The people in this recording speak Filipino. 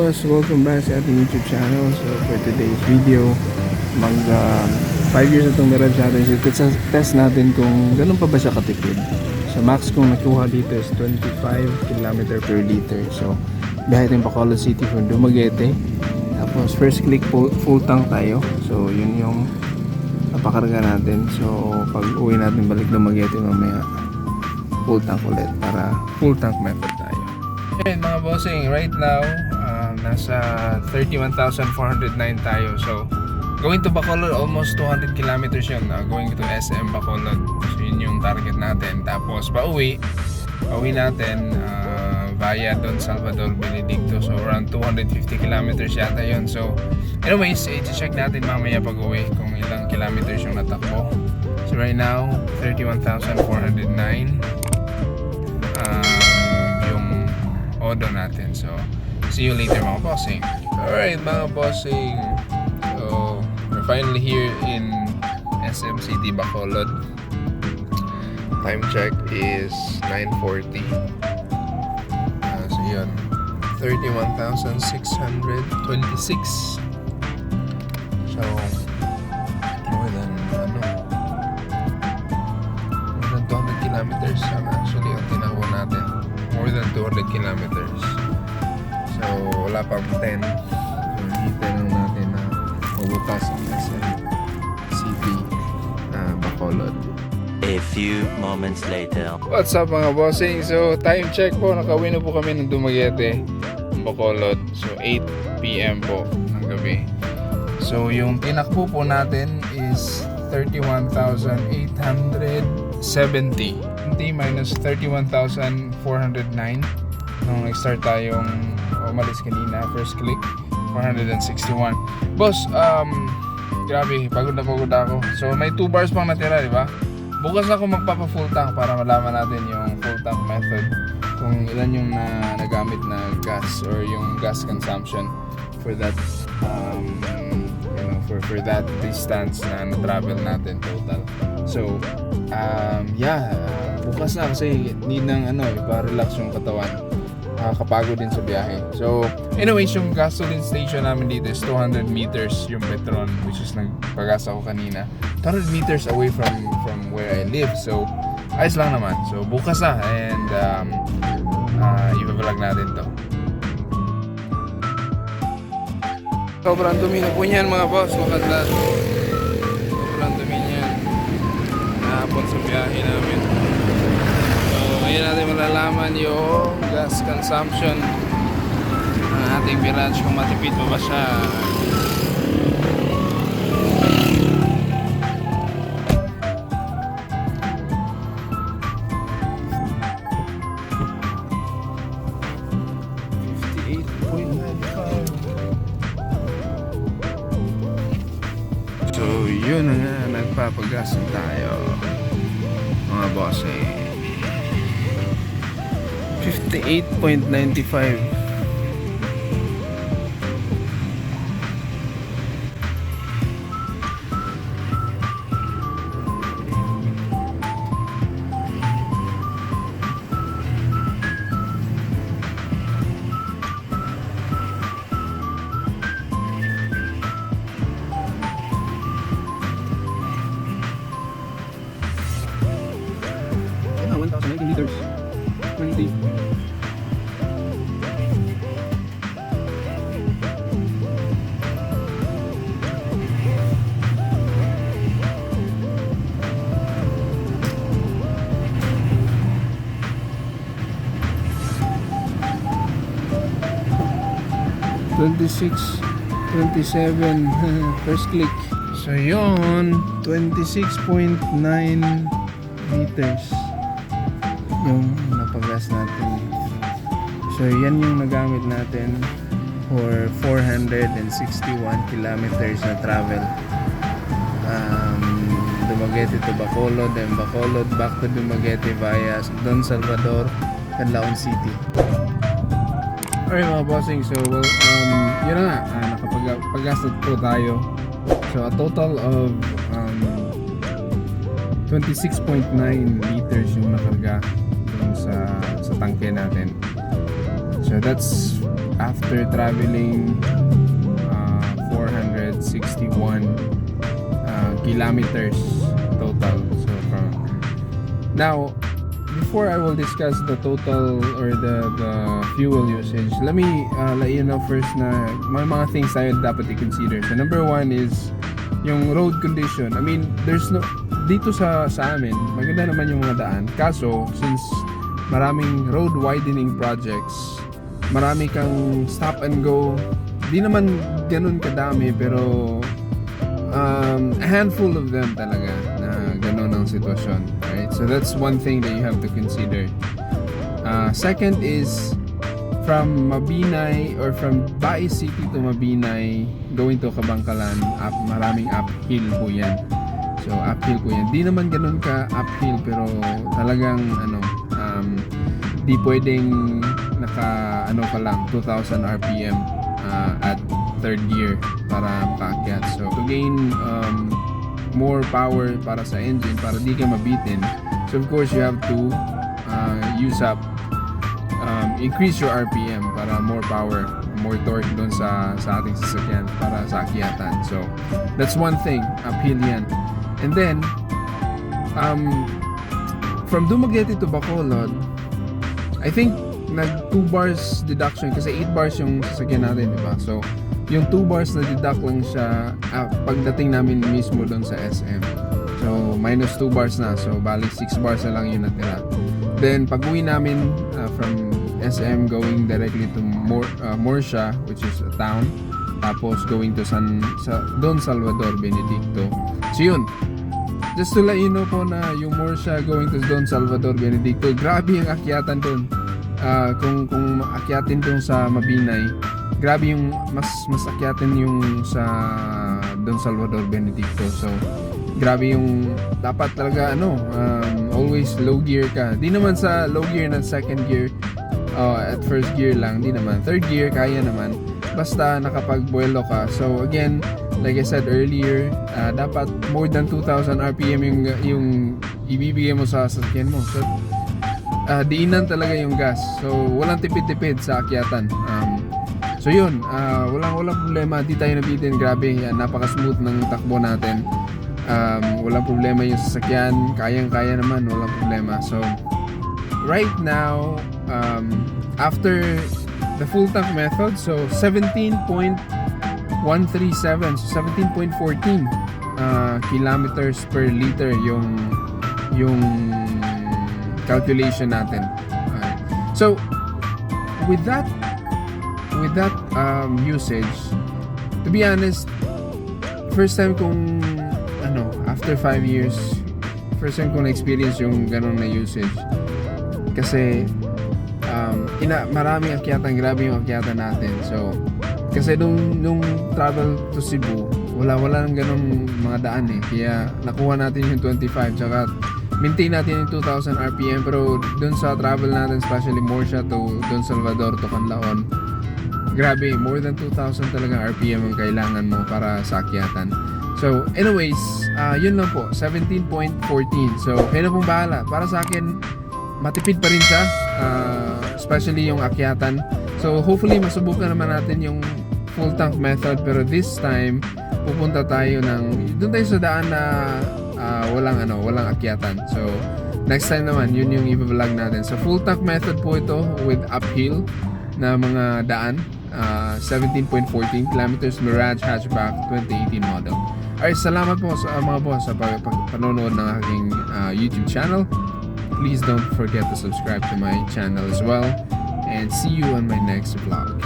boss, welcome back sa ating YouTube channel. So for today's video, mag 5 years na itong Mirage natin. So test natin kung ganun pa ba siya katipid. So max kong nakuha dito is 25 km per liter. So biyahe tayong Bacolod City from Dumaguete. Tapos first click full tank tayo. So yun yung napakarga natin. So pag uwi natin balik Dumaguete mamaya, full tank ulit para full tank method tayo. Okay, mga bossing, right now nasa 31,409 tayo. So going to Bacolod, almost 200 kilometers yun. Going to SM Bacolod, so yun yung target natin. Tapos pauwi natin via Don Salvador, Benedicto, so around 250 kilometers yata yun. So anyways, i-check natin mamaya pag uwi kung ilang kilometers yung natakbo. So right now 31,409 odo natin. So see you later mga bossing. Alright mga bossing, so we're finally here in SM City Bacolod. Time check is 9:40. So yun, 31,626. So more than 200 kilometers actually ang tinakbo natin. More than 200 kilometers. So wala pang 10. So hintay lang natin na mabukas ang SM City Bacolod. A few moments later. What's up mga bossing? So time check po, nakauwi na po kami ng Dumaguete, Bacolod. So 8 PM po ng gabi. So yung tinakbo po natin is 31,870 minus 31,409 nung nag-start tayong umalis kanina, first click 461. Boss, grabe, pagod na ako. So may 2 bars pang natira, di ba? Bukas ako magpapa full tank para malaman natin yung full tank method, kung ilan yung nagamit na gas or yung gas consumption for that for that distance na na-travel natin total. So bukas na kasi need ng ipa-relax yung katawan, kapagod din sa biyahe. So anyways, yung gasoline station namin dito is 200 meters yung Petron, which is nagpagas ako kanina, 200 meters away from where I live. So ayos lang naman. So bukas na, and i-vlog natin to. Sobrang dumi na po niyan mga boss, makadlat. Sobrang dumi niyan. Nahapon sa biyahe namin. So ngayon natin malalaman yung gas consumption ng ating Mirage, kung matipid pa ba siya. So yun na nga, nagpapagas tayo mga boss. 58.95. Yeah, 1,019 liters. 20. $26, $27 first click. So yun, 26.9 liters yung napagas natin. So yan yung nagamit natin for 461 kilometers na travel. Dumaguete to Bacolod, then Bacolod back to Dumaguete via Don Salvador, Canlaon City. Alright mga bossing, so yun na nga, nakapag-gasted po tayo. So a total of 26.9 liters yung nakarga sa tangke natin. So that's after traveling 461 kilometers total. So now, before I will discuss the total or the fuel usage, let me let you know first na may mga things tayo dapat i-consider. So number one is yung road condition. I mean, there's no dito sa amin, maganda naman yung mga daan. Kaso, since maraming road widening projects, marami kang stop and go. Di naman ganun kadami, pero a handful of them talaga na ganun ang sitwasyon, right? So that's one thing that you have to consider. Second is from Mabinay or from Bae City to Mabinay going to Kabangkalan, maraming uphill po yan. So uphill po yan. Di naman ganun ka uphill, pero talagang di pwedeng naka ka lang 2,000 RPM at third gear para makaakyat. So to gain more power para sa engine, para di ka mabitin, so of course you have to increase your RPM para more power, more torque doon sa ating sasakyan para sa akyatan. So that's one thing, uphill yan. And then from Dumaguete to Bacolod, I think nag 2 bars deduction kasi 8 bars yung sasakyan natin, di ba? So yung 2 bars na deduct lang siya pagdating namin mismo doon sa SM. So minus 2 bars na, so balik 6 bars na lang yung natira. Then pag uwi namin from SM going directly to Morsha, which is a town, tapos going to Don Salvador Benedicto. So yun, just to let you know po na yung Morsha going to Don Salvador Benedicto, grabe yung akyatan doon. Kung akyatin doon sa Mabinay, grabe yung mas akyatin yung sa Don Salvador Benedicto. So grabe yung dapat talaga always low gear ka. Di naman sa low gear na second gear, at first gear lang, di naman. Third gear kaya naman, basta nakapagbuelo ka. So again, like I said earlier, dapat more than 2,000 RPM yung ibibigay mo sa sasakyan mo. So diinan talaga yung gas. So walang tipid-tipid sa akyatan. So yun, walang problema, di tayo nabitin. Grabe, napaka-smooth ng takbo natin. Walang problema yung sasakyan, kayang-kaya naman, walang problema. So right now, after the full tank method, so 17.137, so 17.14 kilometers per liter yung calculation natin. So with that usage, to be honest, first time kong after 5 years, first time kong na-experience yung ganun na usage. Kasi maraming akyatan, grabe yung akyatan natin. So kasi nung travel to Cebu, wala nang ganung mga daan eh. Kaya nakuha natin yung 25, tsaka maintain natin yung 2,000 RPM. Pero dun sa travel natin, especially Morsha to Don Salvador to Canlaon, grabe, more than 2,000 talagang RPM ang kailangan mo para sa akyatan. So anyways, yun lang po, 17.14. So kayo na pong bahala. Para sa akin, matipid pa rin siya, especially yung akyatan. So hopefully masubukan naman natin yung full tank method, pero this time pupunta tayo doon tayo sa daan na walang akyatan. So next time naman, yun yung i-vlog natin. So full tank method po ito with uphill na mga daan, 17.14 kilometers, Mirage hatchback 2018 model. Alright, salamat po sa mga boss sa panonood ng aking YouTube channel. Please don't forget to subscribe to my channel as well, and see you on my next vlog.